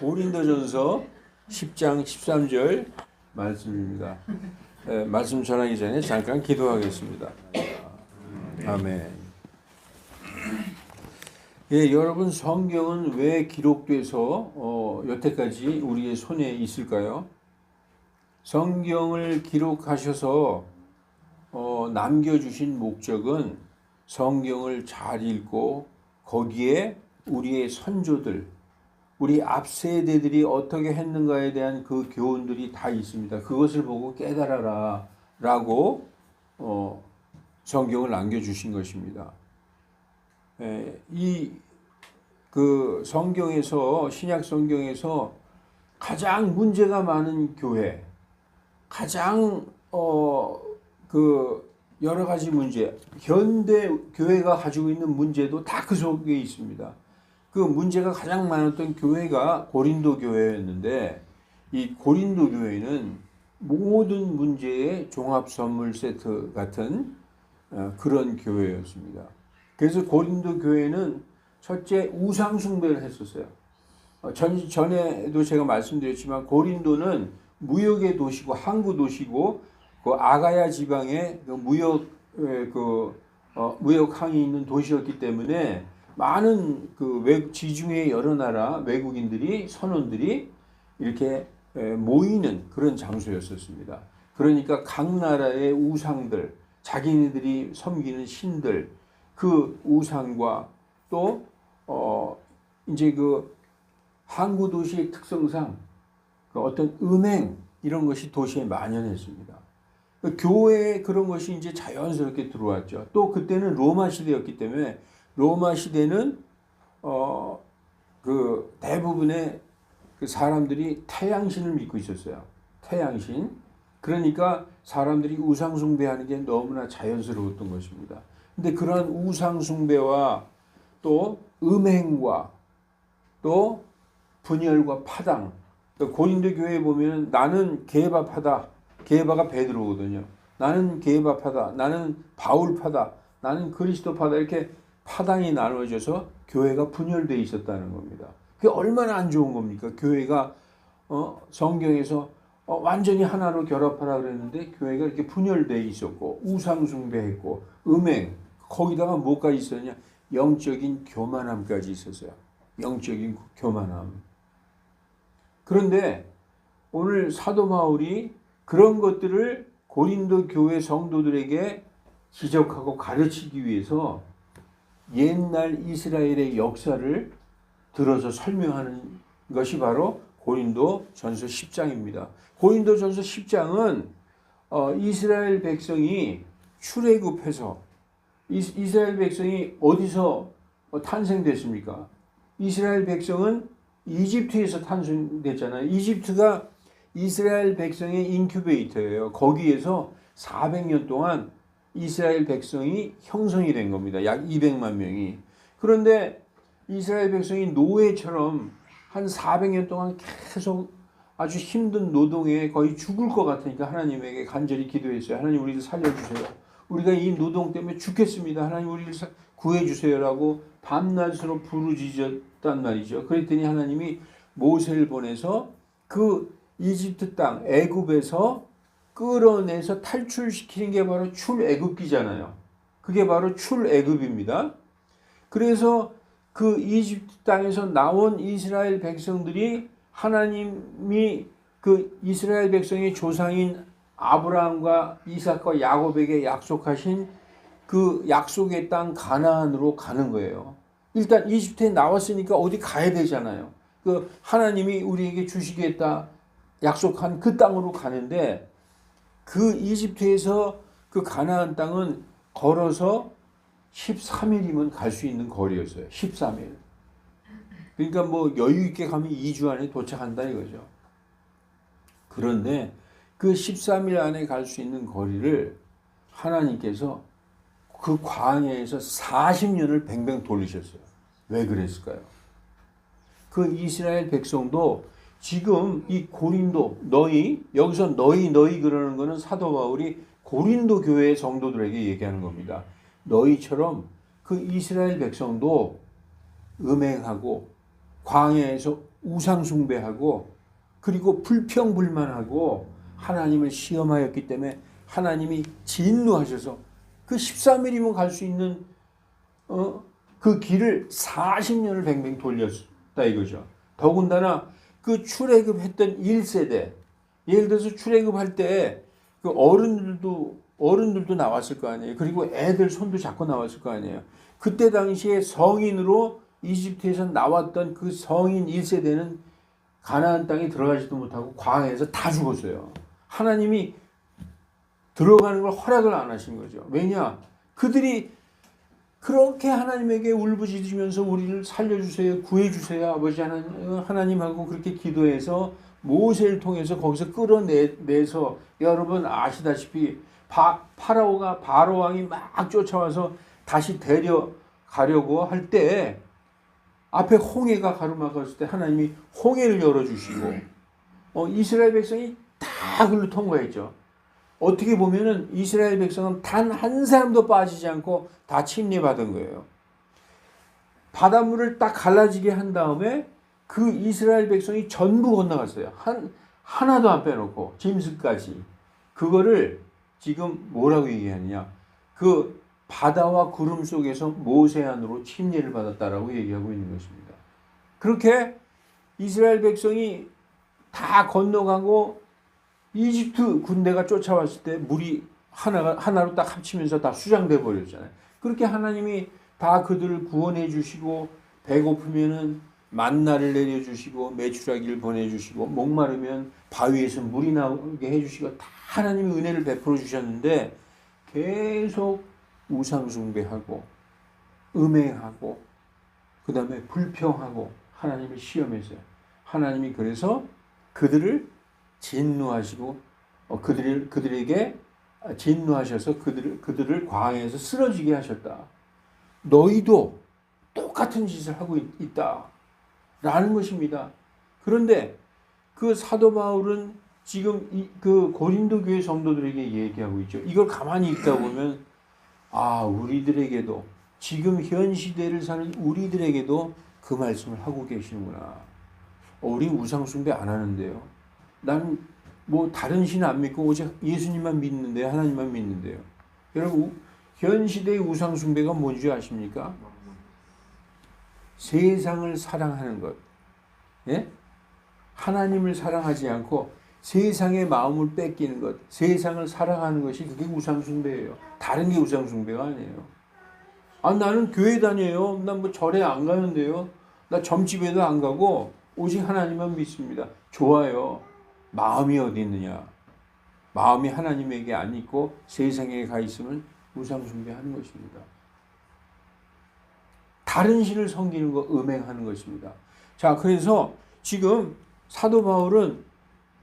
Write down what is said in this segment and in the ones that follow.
고린도전서 10장 13절 말씀입니다. 말씀 전하기 전에 잠깐 기도하겠습니다. 아멘. 예, 여러분 성경은 왜 기록돼서 여태까지 우리의 손에 있을까요? 성경을 기록하셔서 남겨주신 목적은 성경을 잘 읽고 거기에 우리의 선조들, 우리 앞 세대들이 어떻게 했는가에 대한 그 교훈들이 다 있습니다. 그것을 보고 깨달아라 라고 성경을 남겨주신 것입니다. 그 성경에서, 신약 성경에서 가장 문제가 많은 교회, 가장 여러 가지 문제, 현대 교회가 가지고 있는 문제도 다 그 속에 있습니다. 그 문제가 가장 많았던 교회가 고린도 교회였는데, 이 고린도 교회는 모든 문제의 종합 선물 세트 같은 그런 교회였습니다. 그래서 고린도 교회는 첫째 우상 숭배를 했었어요. 전에도 제가 말씀드렸지만 고린도는 무역의 도시고 항구 도시고 그 아가야 지방에 무역항이 있는 도시였기 때문에 많은 지중해 여러 나라 외국인들이 선원들이 이렇게 모이는 그런 장소였었습니다. 그러니까 각 나라의 우상들, 자기네들이 섬기는 신들, 그 우상과 또 이제 그 항구 도시의 특성상 어떤 음행 이런 것이 도시에 만연했습니다. 교회에 그런 것이 이제 자연스럽게 들어왔죠. 또 그때는 로마 시대였기 때문에 로마 시대는 그 대부분의 그 사람들이 태양신을 믿고 있었어요. 태양신. 그러니까 사람들이 우상 숭배하는 게 너무나 자연스러웠던 것입니다. 근데 그러한 우상 숭배와 또 음행과 또 분열과 파당. 고린도 교회에 보면 나는 게바파다. 게바가 베드로거든요. 나는 게바파다. 나는 바울파다. 나는 그리스도파다. 이렇게 파당이 나눠져서 교회가 분열되어 있었다는 겁니다. 그게 얼마나 안 좋은 겁니까? 교회가 성경에서 완전히 하나로 결합하라 그랬는데 교회가 이렇게 분열되어 있었고 우상 숭배했고 음행, 거기다가 뭐까지 있었냐? 영적인 교만함까지 있었어요. 영적인 교만함. 그런데 오늘 사도 바울이 그런 것들을 고린도 교회 성도들에게 지적하고 가르치기 위해서 옛날 이스라엘의 역사를 들어서 설명하는 것이 바로 고린도 전서 10장입니다. 고린도 전서 10장은 이스라엘 백성이 출애굽해서 이스라엘 백성이 어디서 탄생됐습니까? 이스라엘 백성은 이집트에서 탄생됐잖아요. 이집트가 이스라엘 백성의 인큐베이터예요. 거기에서 400년 동안 이스라엘 백성이 형성이 된 겁니다. 약 200만 명이. 그런데 이스라엘 백성이 노예처럼 한 400년 동안 계속 아주 힘든 노동에 거의 죽을 것 같으니까 하나님에게 간절히 기도했어요. 하나님 우리를 살려주세요. 우리가 이 노동 때문에 죽겠습니다. 하나님 우리를 구해주세요라고 밤낮으로 부르짖었단 말이죠. 그랬더니 하나님이 모세를 보내서 그 이집트 땅 애굽에서 끌어내서 탈출시키는 게 바로 출애굽기잖아요. 그게 바로 출애굽입니다. 그래서 그 이집트 땅에서 나온 이스라엘 백성들이 하나님이 그 이스라엘 백성의 조상인 아브라함과 이삭과 야곱에게 약속하신 그 약속의 땅 가나안으로 가는 거예요. 일단 이집트에 나왔으니까 어디 가야 되잖아요. 그 하나님이 우리에게 주시겠다 약속한 그 땅으로 가는데 그 이집트에서 그 가나안 땅은 걸어서 13일이면 갈 수 있는 거리였어요. 13일. 그러니까 뭐 여유 있게 가면 2주 안에 도착한다 이거죠. 그런데 그 13일 안에 갈 수 있는 거리를 하나님께서 그 광야에서 40년을 뱅뱅 돌리셨어요. 왜 그랬을까요? 그 이스라엘 백성도 지금 이 고린도 여기서 너희 그러는 거는 사도 바울이 고린도 교회의 성도들에게 얘기하는 겁니다. 너희처럼 그 이스라엘 백성도 음행하고 광야에서 우상 숭배하고 그리고 불평불만하고 하나님을 시험하였기 때문에 하나님이 진노하셔서 그 13일이면 갈 수 있는 그 길을 40년을 뱅뱅 돌렸다 이거죠. 더군다나 그 출애굽했던 1세대, 예를 들어서 출애굽할 때 그 어른들도 나왔을 거 아니에요. 그리고 애들 손도 잡고 나왔을 거 아니에요. 그때 당시에 성인으로 이집트에서 나왔던 그 성인 1세대는 가나안 땅에 들어가지도 못하고 광야에서 다 죽었어요. 하나님이 들어가는 걸 허락을 안 하신 거죠. 왜냐? 그들이 그렇게 하나님에게 울부짖으면서 우리를 살려주세요, 구해주세요, 아버지 하나님하고 그렇게 기도해서 모세를 통해서 거기서 끌어내서 여러분 아시다시피 파라오가 바로 왕이 막 쫓아와서 다시 데려가려고 할 때 앞에 홍해가 가로막았을 때 하나님이 홍해를 열어주시고 이스라엘 백성이 다 글로 통과했죠. 어떻게 보면은 이스라엘 백성은 단 한 사람도 빠지지 않고 다 침례받은 거예요. 바닷물을 딱 갈라지게 한 다음에 그 이스라엘 백성이 전부 건너갔어요. 하나도 안 빼놓고 짐승까지. 그거를 지금 뭐라고 얘기하느냐? 그 바다와 구름 속에서 모세 안으로 침례를 받았다라고 얘기하고 있는 것입니다. 그렇게 이스라엘 백성이 다 건너가고 이집트 군대가 쫓아왔을 때 물이 하나로 딱 합치면서 다 수장돼 버렸잖아요. 그렇게 하나님이 다 그들을 구원해 주시고 배고프면은 만나를 내려주시고 메추라기를 보내주시고 목마르면 바위에서 물이 나오게 해주시고 다 하나님의 은혜를 베풀어 주셨는데 계속 우상 숭배하고 음행하고 그 다음에 불평하고 하나님을 시험했어요. 하나님이 그래서 그들을 진노하시고 그들에게 진노하셔서 그들을 광야에서 쓰러지게 하셨다. 너희도 똑같은 짓을 하고 있다. 라는 것입니다. 그런데 그 사도 바울은 지금 그 고린도 교회 성도들에게 얘기하고 있죠. 이걸 가만히 읽다 보면 우리들에게도 지금 현 시대를 사는 우리들에게도 그 말씀을 하고 계시는구나. 우리 우상 숭배 안 하는데요. 난 뭐 다른 신 안 믿고 오직 예수님만 믿는데요. 하나님만 믿는데요. 여러분 현 시대의 우상 숭배가 뭔지 아십니까? 세상을 사랑하는 것. 예? 하나님을 사랑하지 않고 세상의 마음을 뺏기는 것, 세상을 사랑하는 것이 그게 우상숭배예요. 다른 게 우상숭배가 아니에요. 나는 교회 다녀요. 난 뭐 절에 안 가는데요. 나 점집에도 안 가고 오직 하나님만 믿습니다. 좋아요. 마음이 어디 있느냐? 마음이 하나님에게 안 있고 세상에 가 있으면 우상숭배하는 것입니다. 다른 신을 섬기는 거 음행하는 것입니다. 자, 그래서 지금 사도 바울은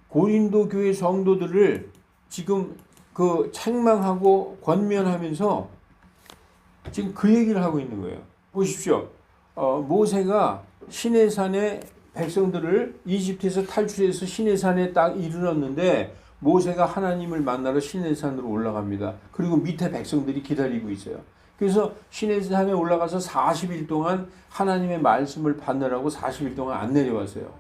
고린도 교회 성도들을 지금 그 책망하고 권면하면서 지금 그 얘기를 하고 있는 거예요. 보십시오. 모세가 시내산에 백성들을 이집트에서 탈출해서 시내산에 딱 이르렀는데 모세가 하나님을 만나러 시내산으로 올라갑니다. 그리고 밑에 백성들이 기다리고 있어요. 그래서 시내산에 올라가서 40일 동안 하나님의 말씀을 받느라고 40일 동안 안 내려왔어요.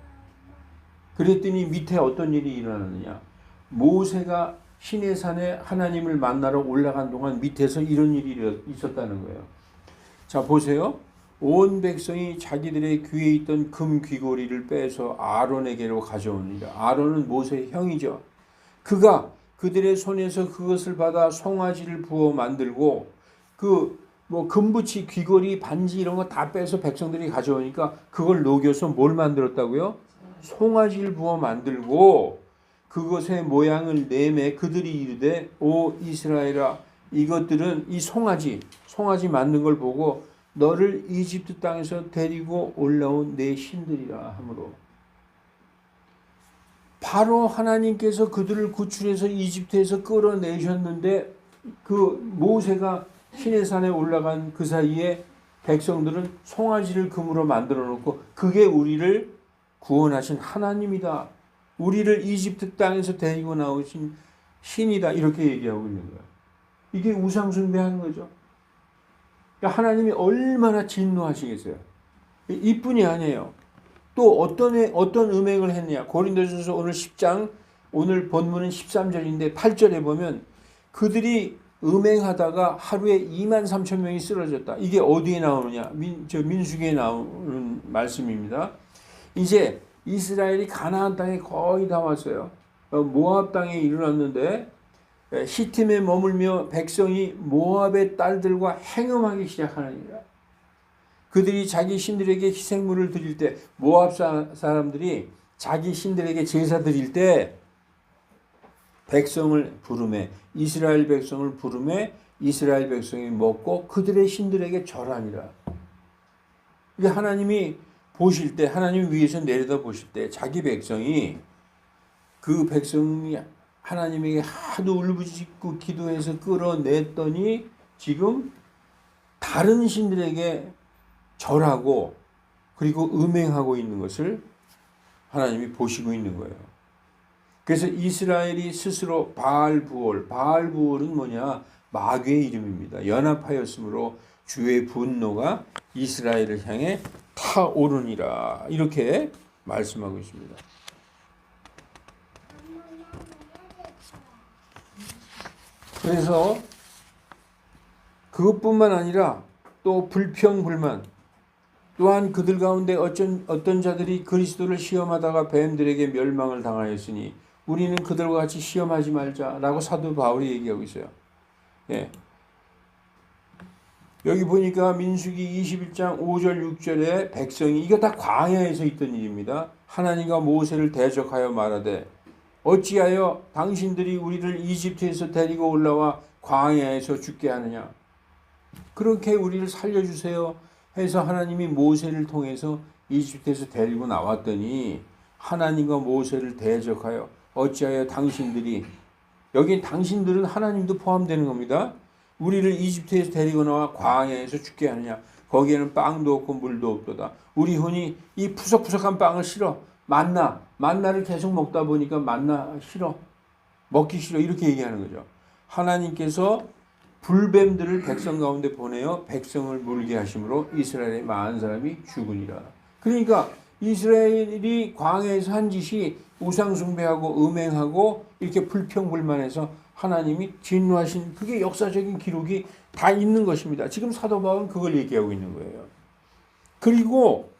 그랬더니 밑에 어떤 일이 일어나느냐. 모세가 시내산에 하나님을 만나러 올라간 동안 밑에서 이런 일이 있었다는 거예요. 자, 보세요. 온 백성이 자기들의 귀에 있던 금 귀고리를 빼서 아론에게로 가져오니라. 아론은 모세의 형이죠. 그가 그들의 손에서 그것을 받아 송아지를 부어 만들고 금부치, 귀걸이, 반지 이런 거 다 빼서 백성들이 가져오니까 그걸 녹여서 뭘 만들었다고요? 송아지를 부어 만들고 그것의 모양을 내매 그들이 이르되 오 이스라엘아 이것들은 이 송아지 만든 걸 보고 너를 이집트 땅에서 데리고 올라온 내 신들이라 하므로 바로 하나님께서 그들을 구출해서 이집트에서 끌어내셨는데 그 모세가 시내산에 올라간 그 사이에 백성들은 송아지를 금으로 만들어 놓고 그게 우리를 구원하신 하나님이다. 우리를 이집트 땅에서 데리고 나오신 신이다. 이렇게 얘기하고 있는 거예요. 이게 우상숭배하는 거죠. 그러니까 하나님이 얼마나 진노하시겠어요. 이뿐이 아니에요. 또 어떤 음행을 했느냐. 고린도전서 오늘 10장, 오늘 본문은 13절인데 8절에 보면 그들이 음행하다가 하루에 2만 3천 명이 쓰러졌다. 이게 어디에 나오느냐? 민수기에 나오는 말씀입니다. 이제 이스라엘이 가나안 땅에 거의 다 왔어요. 모압 땅에 이르렀는데 시팀에 머물며 백성이 모압의 딸들과 행음하기 시작하느니라. 그들이 자기 신들에게 희생물을 드릴 때, 모압 사람들이 자기 신들에게 제사 드릴 때 백성을 부르매, 이스라엘 백성을 부르매 이스라엘 백성이 먹고 그들의 신들에게 절하니라. 이게 하나님이 보실 때, 하나님 위에서 내려다 보실 때 자기 백성이, 그 백성이 하나님에게 하도 울부짖고 기도해서 끌어냈더니 지금 다른 신들에게 절하고 그리고 음행하고 있는 것을 하나님이 보시고 있는 거예요. 그래서 이스라엘이 스스로 바알부올은 뭐냐? 마귀의 이름입니다. 연합하였으므로 주의 분노가 이스라엘을 향해 타오르니라. 이렇게 말씀하고 있습니다. 그래서 그것뿐만 아니라 또 불평불만, 또한 그들 가운데 어떤 자들이 그리스도를 시험하다가 뱀들에게 멸망을 당하였으니 우리는 그들과 같이 시험하지 말자라고 사도 바울이 얘기하고 있어요. 예. 여기 보니까 민수기 21장 5절 6절에 백성이, 이거 다 광야에서 있던 일입니다. 하나님과 모세를 대적하여 말하되 어찌하여 당신들이 우리를 이집트에서 데리고 올라와 광야에서 죽게 하느냐. 그렇게 우리를 살려주세요 해서 하나님이 모세를 통해서 이집트에서 데리고 나왔더니 하나님과 모세를 대적하여 어찌하여 당신들이, 여기 당신들은 하나님도 포함되는 겁니다. 우리를 이집트에서 데리고 나와 광야에서 죽게 하느냐. 거기에는 빵도 없고 물도 없도다. 우리 혼이 이 푸석푸석한 빵을 싫어. 만나를 계속 먹다 보니까 만나 싫어. 먹기 싫어. 이렇게 얘기하는 거죠. 하나님께서 불뱀들을 백성 가운데 보내어 백성을 물게 하심으로 이스라엘의 많은 사람이 죽으니라. 그러니까 이스라엘이 광야에서 한 짓이 우상 숭배하고 음행하고 이렇게 불평불만해서 하나님이 진노하신, 그게 역사적인 기록이 다 있는 것입니다. 지금 사도 바울은 그걸 얘기하고 있는 거예요. 그리고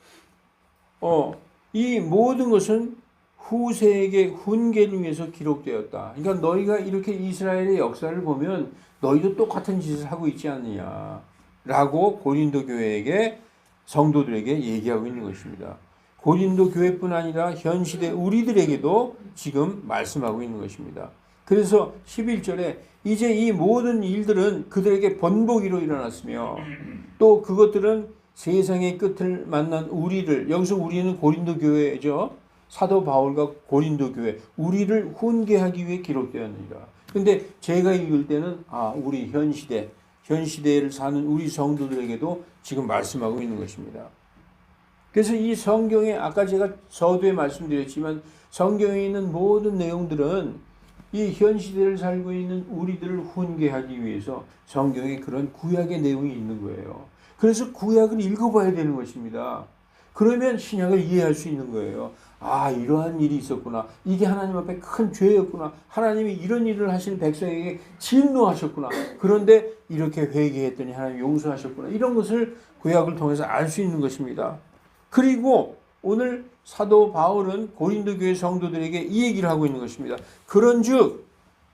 이 모든 것은 후세에게 훈계를 위해서 기록되었다. 그러니까 너희가 이렇게 이스라엘의 역사를 보면 너희도 똑같은 짓을 하고 있지 않느냐라고 고린도 교회에게, 성도들에게 얘기하고 있는 것입니다. 고린도 교회뿐 아니라 현 시대 우리들에게도 지금 말씀하고 있는 것입니다. 그래서 11절에 이제 이 모든 일들은 그들에게 번복이로 일어났으며 또 그것들은 세상의 끝을 만난 우리를, 여기서 우리는 고린도 교회죠. 사도 바울과 고린도 교회, 우리를 훈계하기 위해 기록되었느니라. 근데 제가 읽을 때는 우리 현 시대를 사는 우리 성도들에게도 지금 말씀하고 있는 것입니다. 그래서 이 성경에, 아까 제가 서두에 말씀드렸지만 성경에 있는 모든 내용들은 이 현 시대를 살고 있는 우리들을 훈계하기 위해서 성경에 그런 구약의 내용이 있는 거예요. 그래서 구약을 읽어봐야 되는 것입니다. 그러면 신약을 이해할 수 있는 거예요. 이러한 일이 있었구나. 이게 하나님 앞에 큰 죄였구나. 하나님이 이런 일을 하시는 백성에게 진노하셨구나. 그런데 이렇게 회개했더니 하나님 용서하셨구나. 이런 것을 구약을 통해서 알 수 있는 것입니다. 그리고 오늘 사도 바울은 고린도 교회 성도들에게 이 얘기를 하고 있는 것입니다. 그런즉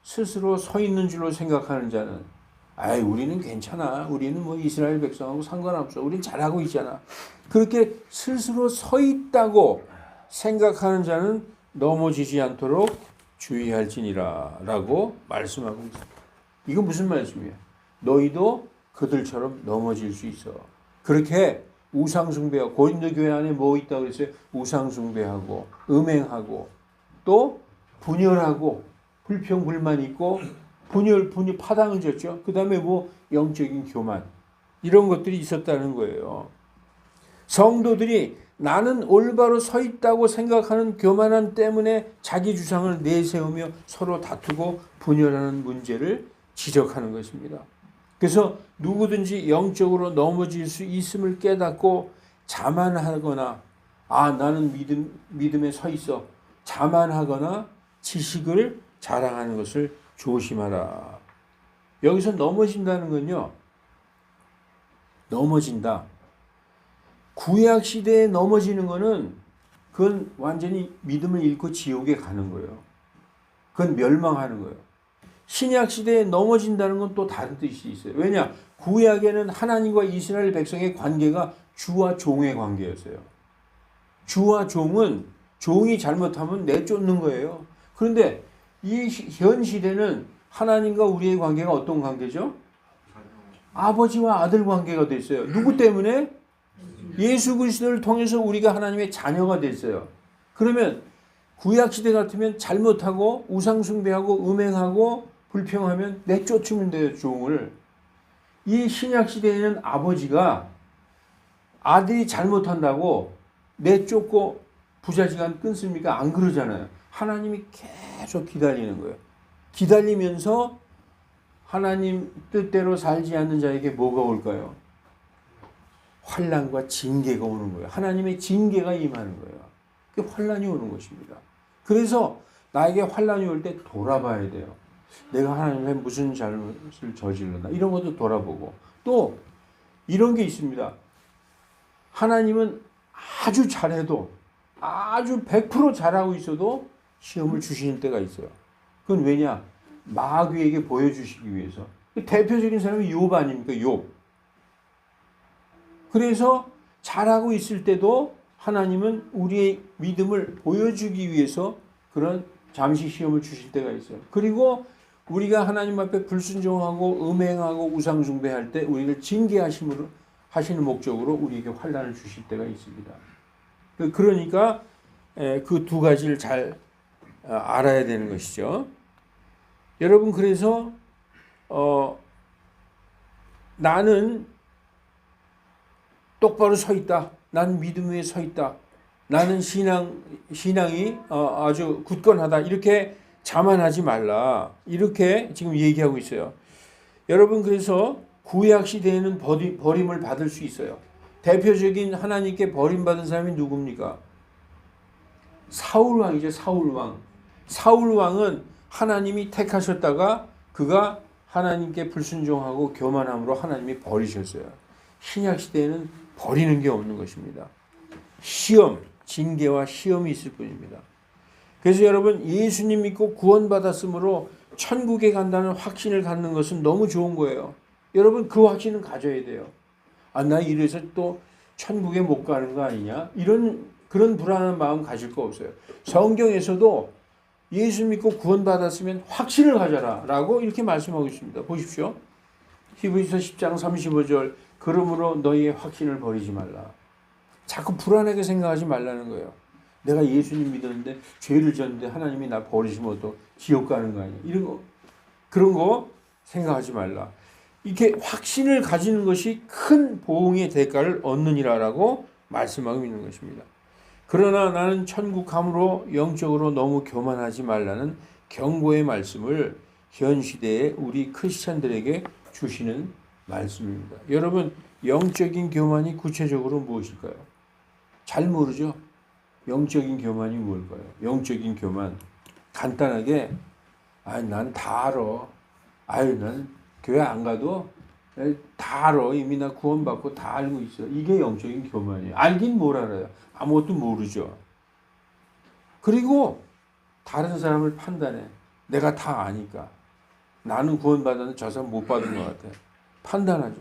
스스로 서 있는 줄로 생각하는 자는, 우리는 괜찮아. 우리는 뭐 이스라엘 백성하고 상관없어. 우린 잘하고 있잖아. 그렇게 스스로 서 있다고 생각하는 자는 넘어지지 않도록 주의할지니라 라고 말씀하고 있습니다. 이건 무슨 말씀이에요? 너희도 그들처럼 넘어질 수 있어. 그렇게 우상숭배하고, 고린도 교회 안에 뭐 있다고 그랬어요? 우상숭배하고 음행하고 또 분열하고 불평불만 있고 분열 파당을 졌죠. 그 다음에 뭐 영적인 교만, 이런 것들이 있었다는 거예요. 성도들이 나는 올바로 서 있다고 생각하는 교만함 때문에 자기 주장을 내세우며 서로 다투고 분열하는 문제를 지적하는 것입니다. 그래서 누구든지 영적으로 넘어질 수 있음을 깨닫고 자만하거나 아, 나는 믿음에 서 있어. 자만하거나 지식을 자랑하는 것을 조심하라. 여기서 넘어진다는 건요. 넘어진다. 구약 시대에 넘어지는 거는 그건 완전히 믿음을 잃고 지옥에 가는 거예요. 그건 멸망하는 거예요. 신약 시대에 넘어진다는 건 또 다른 뜻이 있어요. 왜냐? 구약에는 하나님과 이스라엘 백성의 관계가 주와 종의 관계였어요. 주와 종은 종이 잘못하면 내쫓는 거예요. 그런데 이 현 시대는 하나님과 우리의 관계가 어떤 관계죠? 아버지와 아들 관계가 됐어요. 누구 때문에? 예수 그리스도를 통해서 우리가 하나님의 자녀가 됐어요. 그러면 구약 시대 같으면 잘못하고 우상 숭배하고 음행하고 불평하면 내쫓으면 돼요, 종을. 이 신약 시대에는 아버지가 아들이 잘못한다고 내쫓고 부자지간 끊습니까? 안 그러잖아요. 하나님이 계속 기다리는 거예요. 기다리면서 하나님 뜻대로 살지 않는 자에게 뭐가 올까요? 환난과 징계가 오는 거예요. 하나님의 징계가 임하는 거예요. 그게 환난이 오는 것입니다. 그래서 나에게 환난이 올 때 돌아봐야 돼요. 내가 하나님께 무슨 잘못을 저질렀나 이런 것도 돌아보고 또 이런 게 있습니다. 하나님은 아주 잘해도 아주 100% 잘하고 있어도 시험을 주시는 때가 있어요. 그건 왜냐? 마귀에게 보여주시기 위해서. 대표적인 사람이 욥 아닙니까? 욥. 그래서 잘하고 있을 때도 하나님은 우리의 믿음을 보여주기 위해서 그런 잠시 시험을 주실 때가 있어요. 그리고 우리가 하나님 앞에 불순종하고 음행하고 우상 숭배할 때 우리를 징계하시는 목적으로 우리에게 환난을 주실 때가 있습니다. 그러니까 그 두 가지를 잘 알아야 되는 것이죠. 여러분 그래서 나는 똑바로 서 있다. 나는 믿음 위에 서 있다. 나는 신앙이 아주 굳건하다. 이렇게 자만하지 말라. 이렇게 지금 얘기하고 있어요. 여러분 그래서 구약 시대에는 버림을 받을 수 있어요. 대표적인 하나님께 버림받은 사람이 누굽니까? 사울 왕이죠. 사울 왕. 사울 왕은 하나님이 택하셨다가 그가 하나님께 불순종하고 교만함으로 하나님이 버리셨어요. 신약 시대에는 버리는 게 없는 것입니다. 시험, 징계와 시험이 있을 뿐입니다. 그래서 여러분 예수님 믿고 구원받았으므로 천국에 간다는 확신을 갖는 것은 너무 좋은 거예요. 여러분 그 확신은 가져야 돼요. 아, 나 이래서 또 천국에 못 가는 거 아니냐? 그런 불안한 마음 가질 거 없어요. 성경에서도 예수 믿고 구원받았으면 확신을 가져라 라고 이렇게 말씀하고 있습니다. 보십시오. 히브리서 10장 35절 그러므로 너희의 확신을 버리지 말라. 자꾸 불안하게 생각하지 말라는 거예요. 내가 예수님 믿었는데 죄를 졌는데 하나님이 나 버리시면 또 지옥 가는 거 아니야. 그런 거 생각하지 말라. 이렇게 확신을 가지는 것이 큰 보응의 대가를 얻느니라라고 말씀하고 있는 것입니다. 그러나 나는 천국 감으로 영적으로 너무 교만하지 말라는 경고의 말씀을 현 시대에 우리 크리스찬들에게 주시는 말씀입니다. 여러분 영적인 교만이 구체적으로 무엇일까요? 잘 모르죠? 영적인 교만이 뭘까요? 영적인 교만 간단하게 난 다 알아. 난 교회 안 가도 다 알아. 이미 나 구원받고 다 알고 있어. 이게 영적인 교만이에요. 알긴 뭘 알아요? 아무것도 모르죠. 그리고 다른 사람을 판단해. 내가 다 아니까. 나는 구원받았는데 저 사람 못 받은 것 같아. 판단하죠.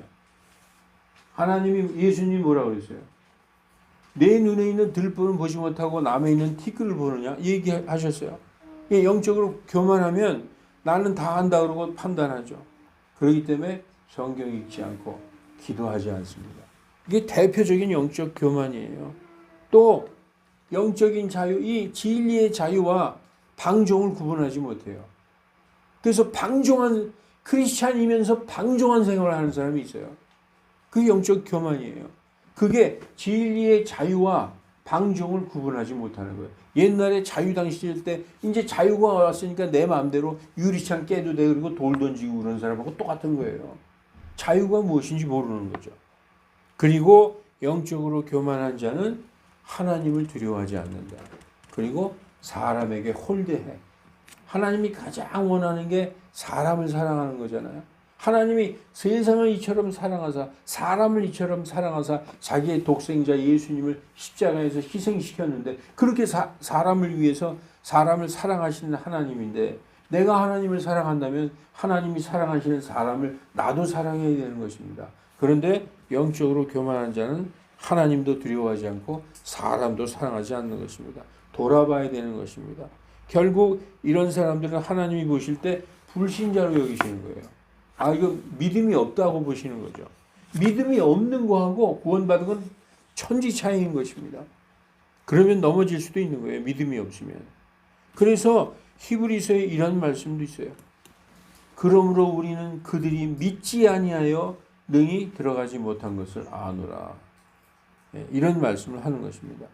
하나님이 예수님이 뭐라고 그랬어요? 내 눈에 있는 들보는 보지 못하고 남에 있는 티끌을 보느냐? 얘기하셨어요. 영적으로 교만하면 나는 다 안다 그러고 판단하죠. 그렇기 때문에 성경 읽지 않고 기도하지 않습니다. 이게 대표적인 영적 교만이에요. 또 영적인 자유, 이 진리의 자유와 방종을 구분하지 못해요. 그래서 방종한 크리스찬이면서 방종한 생활을 하는 사람이 있어요. 그게 영적 교만이에요. 그게 진리의 자유와 방종을 구분하지 못하는 거예요. 옛날에 자유당 시절 때 이제 자유가 왔으니까 내 마음대로 유리창 깨도 돼 그리고 돌 던지고 그런 사람하고 똑같은 거예요. 자유가 무엇인지 모르는 거죠. 그리고 영적으로 교만한 자는 하나님을 두려워하지 않는다. 그리고 사람에게 홀대해. 하나님이 가장 원하는 게 사람을 사랑하는 거잖아요. 하나님이 세상을 이처럼 사랑하사 사람을 이처럼 사랑하사 자기의 독생자 예수님을 십자가에서 희생시켰는데 그렇게 사람을 위해서 사람을 사랑하시는 하나님인데 내가 하나님을 사랑한다면 하나님이 사랑하시는 사람을 나도 사랑해야 되는 것입니다. 그런데 영적으로 교만한 자는 하나님도 두려워하지 않고 사람도 사랑하지 않는 것입니다. 돌아봐야 되는 것입니다. 결국 이런 사람들은 하나님이 보실 때 불신자로 여기시는 거예요. 이거 믿음이 없다고 보시는 거죠. 믿음이 없는 거하고 구원받은 건 천지 차이인 것입니다. 그러면 넘어질 수도 있는 거예요. 믿음이 없으면. 그래서 히브리서에 이런 말씀도 있어요. 그러므로 우리는 그들이 믿지 아니하여 능히 들어가지 못한 것을 아노라. 이런 말씀을 하는 것입니다.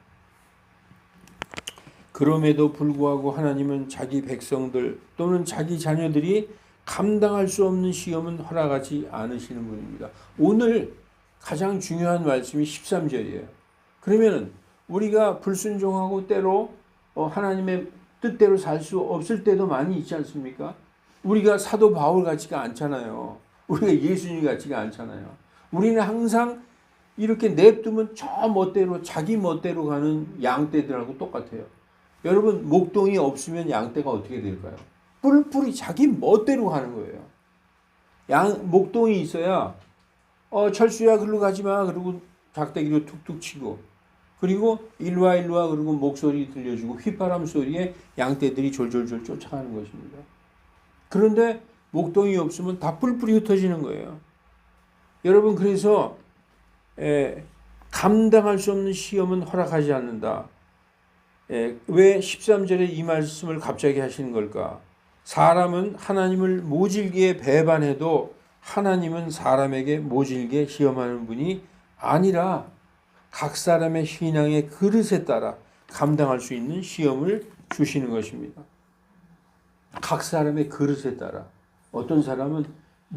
그럼에도 불구하고 하나님은 자기 백성들 또는 자기 자녀들이 감당할 수 없는 시험은 허락하지 않으시는 분입니다. 오늘 가장 중요한 말씀이 13절이에요. 그러면 우리가 불순종하고 때로 하나님의 뜻대로 살 수 없을 때도 많이 있지 않습니까? 우리가 사도 바울 같지가 않잖아요. 우리가 예수님 같지가 않잖아요. 우리는 항상 이렇게 냅두면 저 멋대로 자기 멋대로 가는 양떼들하고 똑같아요. 여러분 목동이 없으면 양떼가 어떻게 될까요? 뿔뿔이 자기 멋대로 가는 거예요. 목동이 있어야 철수야 글로 가지 마 그리고 작대기로 툭툭 치고 그리고 일로와 그리고 목소리 들려주고 휘바람 소리에 양떼들이 졸졸졸 쫓아가는 것입니다. 그런데 목동이 없으면 다 뿔뿔이 흩어지는 거예요. 여러분 그래서 감당할 수 없는 시험은 허락하지 않는다. 왜 13절에 이 말씀을 갑자기 하시는 걸까? 사람은 하나님을 모질게 배반해도 하나님은 사람에게 모질게 시험하는 분이 아니라 각 사람의 신앙의 그릇에 따라 감당할 수 있는 시험을 주시는 것입니다. 각 사람의 그릇에 따라 어떤 사람은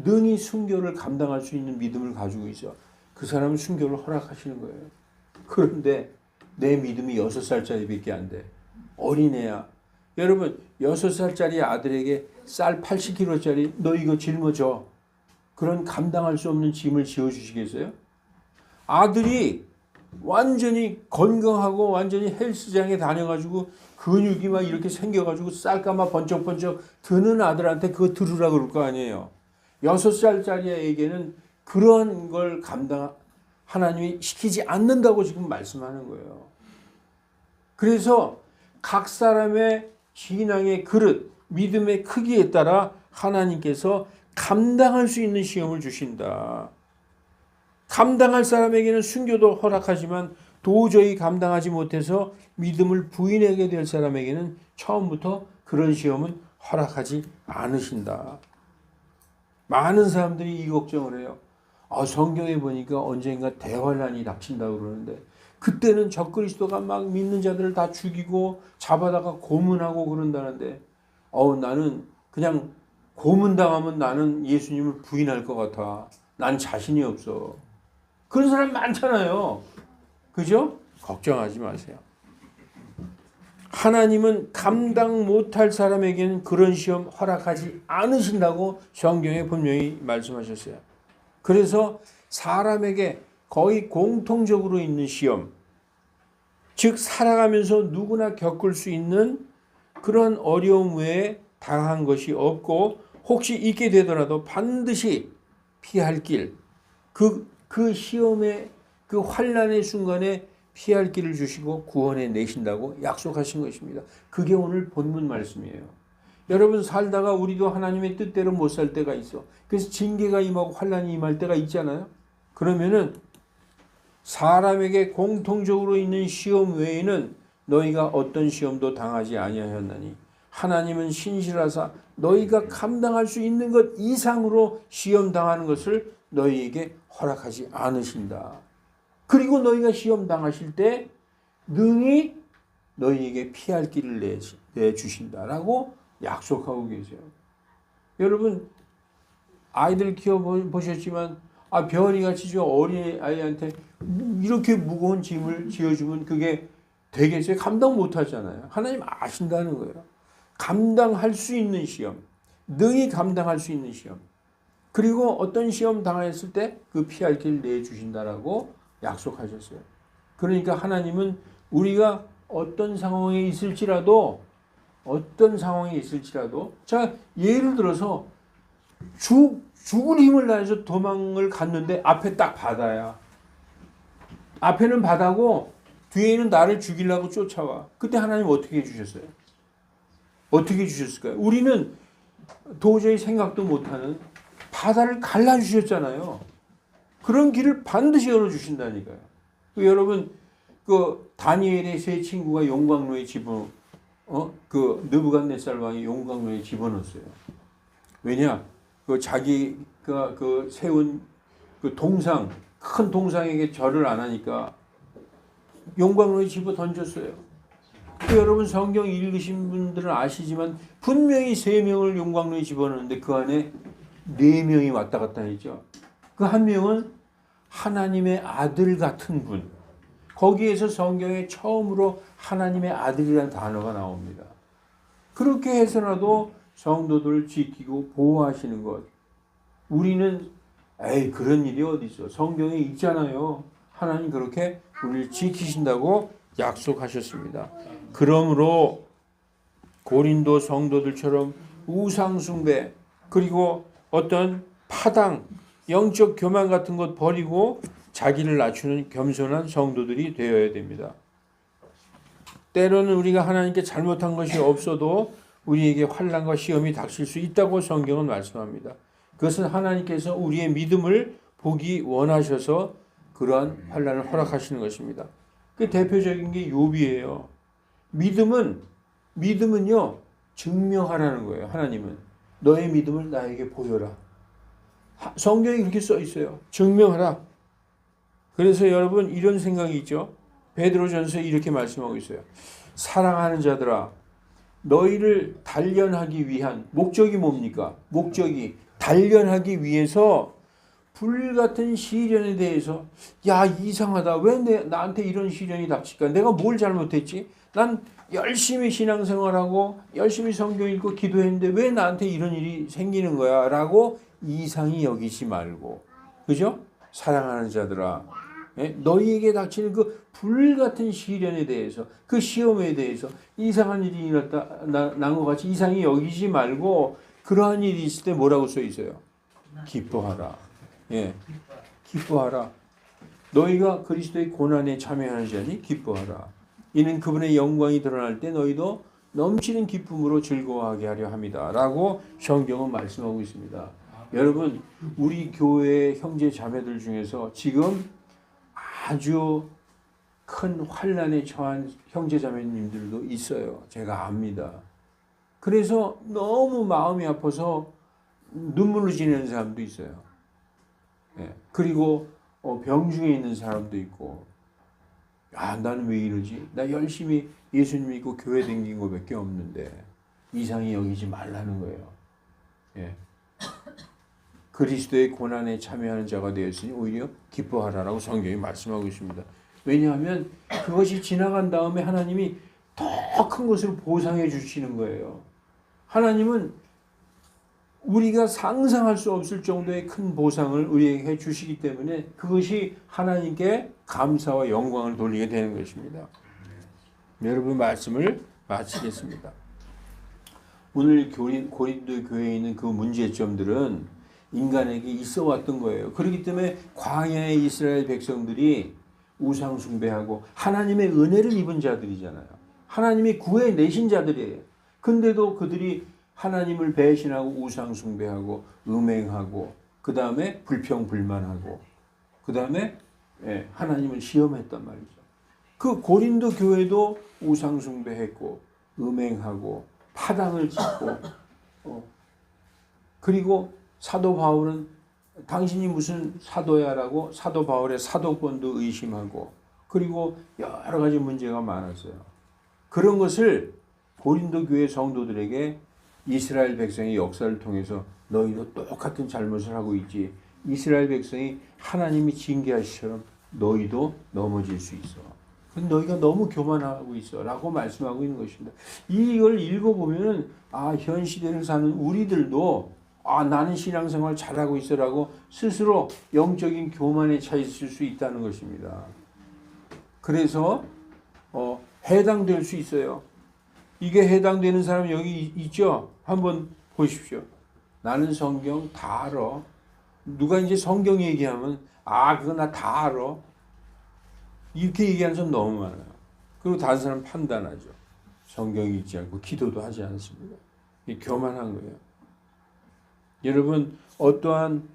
능히 순교를 감당할 수 있는 믿음을 가지고 있어. 그 사람은 순교를 허락하시는 거예요. 그런데 내 믿음이 6살짜리밖에 안 돼. 어린애야. 여러분 6살짜리 아들에게 쌀 80kg짜리 너 이거 짊어져. 그런 감당할 수 없는 짐을 지어주시겠어요? 아들이 완전히 건강하고 완전히 헬스장에 다녀가지고 근육이 막 이렇게 생겨가지고 쌀가마 번쩍번쩍 드는 아들한테 그거 들으라 그럴 거 아니에요. 6살짜리 애에게는 그런 걸 하나님이 시키지 않는다고 지금 말씀하는 거예요. 그래서 각 사람의 신앙의 그릇, 믿음의 크기에 따라 하나님께서 감당할 수 있는 시험을 주신다. 감당할 사람에게는 순교도 허락하지만 도저히 감당하지 못해서 믿음을 부인하게 될 사람에게는 처음부터 그런 시험은 허락하지 않으신다. 많은 사람들이 이 걱정을 해요. 성경에 보니까 언젠가 대환란이 닥친다고 그러는데 그때는 적그리스도가 막 믿는 자들을 다 죽이고 잡아다가 고문하고 그런다는데 나는 그냥 고문당하면 나는 예수님을 부인할 것 같아. 난 자신이 없어. 그런 사람 많잖아요. 그죠? 걱정하지 마세요. 하나님은 감당 못할 사람에게는 그런 시험 허락하지 않으신다고 성경에 분명히 말씀하셨어요. 그래서 사람에게 거의 공통적으로 있는 시험, 즉 살아가면서 누구나 겪을 수 있는 그런 어려움 외에 당한 것이 없고 혹시 있게 되더라도 반드시 피할 길, 그 시험의 그 환난의 순간에 피할 길을 주시고 구원해 내신다고 약속하신 것입니다. 그게 오늘 본문 말씀이에요. 여러분 살다가 우리도 하나님의 뜻대로 못 살 때가 있어. 그래서 징계가 임하고 환난이 임할 때가 있잖아요. 그러면은 사람에게 공통적으로 있는 시험 외에는 너희가 어떤 시험도 당하지 아니하였나니 하나님은 신실하사 너희가 감당할 수 있는 것 이상으로 시험 당하는 것을 너희에게 허락하지 않으신다. 그리고 너희가 시험 당하실 때 능히 너희에게 피할 길을 내주신다라고 약속하고 계세요. 여러분 아이들 키워보셨지만 별이같이 저 어린 아이한테 이렇게 무거운 짐을 지어주면 그게 되겠어요? 감당 못 하잖아요. 하나님 아신다는 거예요. 감당할 수 있는 시험, 능히 감당할 수 있는 시험, 그리고 어떤 시험 당했을 때 그 피할 길 내주신다라고 약속하셨어요. 그러니까 하나님은 우리가 어떤 상황에 있을지라도 자, 예를 들어서 죽을 힘을 다해서 도망을 갔는데 앞에 딱 바다야. 앞에는 바다고 뒤에는 나를 죽이려고 쫓아와. 그때 하나님 어떻게 해주셨어요? 어떻게 해주셨을까요? 우리는 도저히 생각도 못하는 바다를 갈라주셨잖아요. 그런 길을 반드시 열어주신다니까요. 여러분, 그 다니엘의 세 친구가 용광로에 그 느부갓네살 왕이 용광로에 집어넣었어요. 왜냐? 그 자기가 그 세운 그 동상, 큰 동상에게 절을 안 하니까 용광로에 집어 던졌어요. 여러분 성경 읽으신 분들은 아시지만 분명히 3명을 용광로에 집어넣는데 그 안에 4명이 왔다 갔다 했죠. 그 한 명은 하나님의 아들 같은 분. 거기에서 성경에 처음으로 하나님의 아들이라는 단어가 나옵니다. 그렇게 해서라도 성도들을 지키고 보호하시는 것. 우리는 그런 일이 어디 있어. 성경에 있잖아요. 하나님 그렇게 우리를 지키신다고 약속하셨습니다. 그러므로 고린도 성도들처럼 우상숭배 그리고 어떤 파당, 영적 교만 같은 것 버리고 자기를 낮추는 겸손한 성도들이 되어야 됩니다. 때로는 우리가 하나님께 잘못한 것이 없어도 우리에게 환난과 시험이 닥칠 수 있다고 성경은 말씀합니다. 그것은 하나님께서 우리의 믿음을 보기 원하셔서 그러한 환난을 허락하시는 것입니다. 그 대표적인 게 욥이에요. 믿음은요 증명하라는 거예요. 하나님은 너의 믿음을 나에게 보여라. 성경에 그렇게 써 있어요. 증명하라. 그래서 여러분 이런 생각이 있죠. 베드로전서에 이렇게 말씀하고 있어요. 사랑하는 자들아, 너희를 단련하기 위한 목적이 뭡니까? 목적이 단련하기 위해서 불같은 시련에 대해서 야 이상하다. 왜 나한테 이런 시련이 닥칠까? 내가 뭘 잘못했지? 난 열심히 신앙생활하고 열심히 성경 읽고 기도했는데 왜 나한테 이런 일이 생기는 거야? 라고 이상히 여기지 말고, 그죠? 사랑하는 자들아, 너희에게 닥치는 그 불같은 시련에 대해서, 그 시험에 대해서 이상한 일이 난 것 같이 이상히 여기지 말고 그러한 일이 있을 때 뭐라고 써 있어요? 기뻐하라. 기뻐하라. 너희가 그리스도의 고난에 참여하는 자니 기뻐하라. 이는 그분의 영광이 드러날 때 너희도 넘치는 기쁨으로 즐거워하게 하려 함이다. 라고 성경은 말씀하고 있습니다. 여러분, 우리 교회 형제 자매들 중에서 지금 아주 큰 환난에 처한 형제 자매님들도 있어요. 제가 압니다. 그래서 너무 마음이 아파서 눈물로 지내는 사람도 있어요. 그리고 병 중에 있는 사람도 있고, 나는 왜 이러지? 나 열심히 예수님 믿고 교회 다닌 거밖에 없는데 이상히 여기지 말라는 거예요. 그리스도의 고난에 참여하는 자가 되었으니 오히려 기뻐하라라고 성경이 말씀하고 있습니다. 왜냐하면 그것이 지나간 다음에 하나님이 더 큰 것을 보상해 주시는 거예요. 하나님은 우리가 상상할 수 없을 정도의 큰 보상을 우리에게 해 주시기 때문에 그것이 하나님께 감사와 영광을 돌리게 되는 것입니다. 여러분 말씀을 마치겠습니다. 오늘 고린도 교회에 있는 그 문제점들은 인간에게 있어 왔던 거예요. 그렇기 때문에 광야의 이스라엘 백성들이 우상 숭배하고 하나님의 은혜를 입은 자들이잖아요. 하나님이 구해내신 자들이에요. 근데도 그들이 하나님을 배신하고 우상 숭배하고 음행하고 그 다음에 불평불만하고 그 다음에 하나님을 시험했단 말이죠. 그 고린도 교회도 우상 숭배했고 음행하고 파당을 짓고 그리고 사도 바울은 당신이 무슨 사도야라고 사도 바울의 사도권도 의심하고 그리고 여러 가지 문제가 많았어요. 그런 것을 고린도 교회 성도들에게 이스라엘 백성의 역사를 통해서 너희도 똑같은 잘못을 하고 있지. 이스라엘 백성이 하나님이 징계하시처럼 너희도 넘어질 수 있어. 너희가 너무 교만하고 있어 라고 말씀하고 있는 것입니다. 이걸 읽어보면 현 시대를 사는 우리들도 나는 신앙생활 잘하고 있어 라고 스스로 영적인 교만에 차 있을 수 있다는 것입니다. 그래서 해당될 수 있어요. 이게 해당되는 사람 여기 있죠? 한번 보십시오. 나는 성경 다 알아. 누가 이제 성경 얘기하면 그거 나 다 알아. 이렇게 얘기하는 사람 너무 많아요. 그리고 다른 사람 판단하죠. 성경이 있지 않고 기도도 하지 않습니다. 이게 교만한 거예요. 여러분 어떠한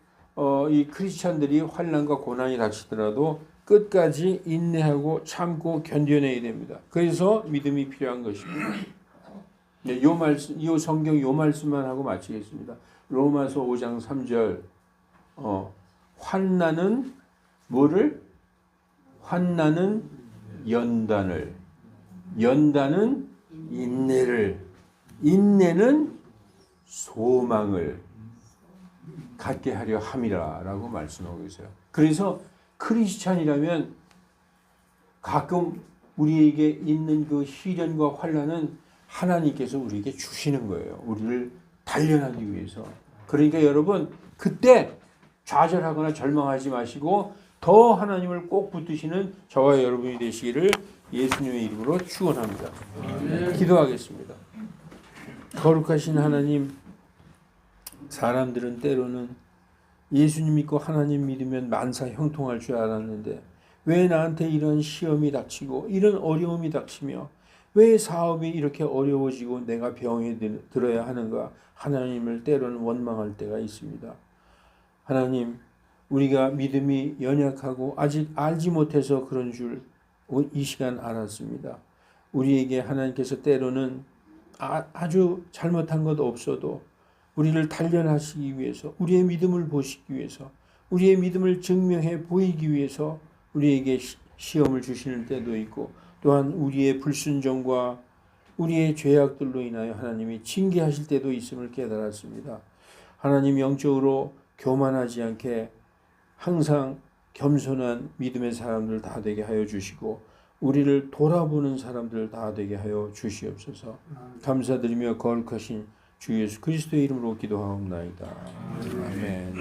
이 크리스찬들이 환난과 고난이 닥치더라도 끝까지 인내하고 참고 견뎌내야 됩니다. 그래서 믿음이 필요한 것입니다. 네, 요 성경 요 말씀만 하고 마치겠습니다. 로마서 5장 3절 환난은 뭐를? 환난은 연단을, 연단은 인내를, 인내는 소망을 갖게 하려 함이라 라고 말씀하고 있어요. 그래서 크리스찬이라면 가끔 우리에게 있는 그 시련과 환난은 하나님께서 우리에게 주시는 거예요. 우리를 단련하기 위해서. 그러니까 여러분 그때 좌절하거나 절망하지 마시고 더 하나님을 꼭 붙드시는 저와 여러분이 되시기를 예수님의 이름으로 축원합니다. 기도하겠습니다. 거룩하신 하나님, 사람들은 때로는 예수님 믿고 하나님 믿으면 만사 형통할 줄 알았는데 왜 나한테 이런 시험이 닥치고 이런 어려움이 닥치며 왜 사업이 이렇게 어려워지고 내가 병에 들어야 하는가 하나님을 때로는 원망할 때가 있습니다. 하나님, 우리가 믿음이 연약하고 아직 알지 못해서 그런 줄 이 시간 알았습니다. 우리에게 하나님께서 때로는 아주 잘못한 것 없어도 우리를 단련하시기 위해서, 우리의 믿음을 보시기 위해서, 우리의 믿음을 증명해 보이기 위해서 우리에게 시험을 주시는 때도 있고 또한 우리의 불순종과 우리의 죄악들로 인하여 하나님이 징계하실 때도 있음을 깨달았습니다. 하나님, 영적으로 교만하지 않게 항상 겸손한 믿음의 사람들 다 되게 하여 주시고 우리를 돌아보는 사람들 다 되게 하여 주시옵소서. 감사드리며 거룩하신 주 예수 그리스도의 이름으로 기도하옵나이다. 아멘.